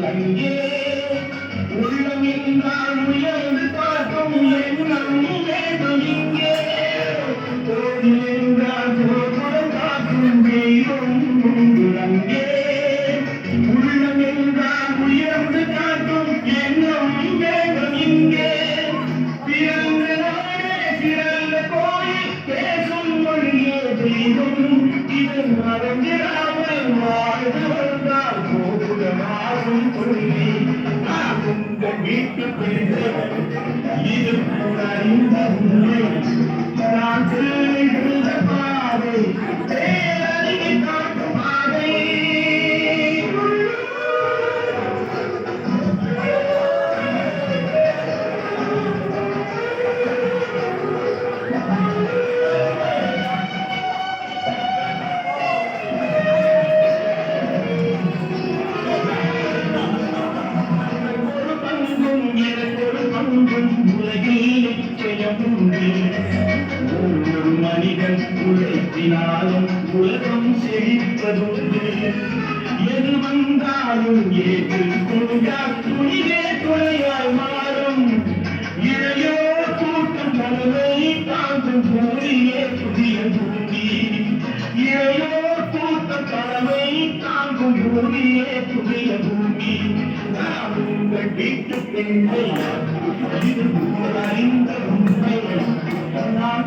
அங்கே உள்ளம் என்றால் உயர்ந்து காட்டும் எண்ணம் வேண்டும் இங்கே கோவில் என்றால் கோபுரம் காக்கும் தெய்வம் அங்கே உள்ளம் என்றால் உயர்ந்து காட்டும் எண்ணம் வேண்டும் இங்கே பிறந்த நாடே சிறந்த கோயில் பேசும் மொழியே தெய்வம் இதன் மறந்திடாமல் வாழ்ந்து வந்தால் கோபுரமாகும் கொள்கை உங்கள் வீட்டு பிள்ளை இது கூட இந்த உண்மை நான் செல்கின்ற பாதை தேரறிகை காட்டும் பாதை உலகில் நிச்சயம் உண்டு ஒவ்வொரு மனிதன் உழைப்பினாலும் உலகம் செழிப்பதுண்டு எது வந்தாலும் ஏற்றுக்கொண்டால் துணிவே துணையாய் மாறும் இளையோர் கூட்டம் தலைமை தாங்கும் பூமியே புதிய பூமி இளையோர் கூட்டம் தலைமை தாங்கும் பூமியே புதிய பூமி உங்கள் வீட்டு பெண்கள் இது அறிந்த உண்மை நான்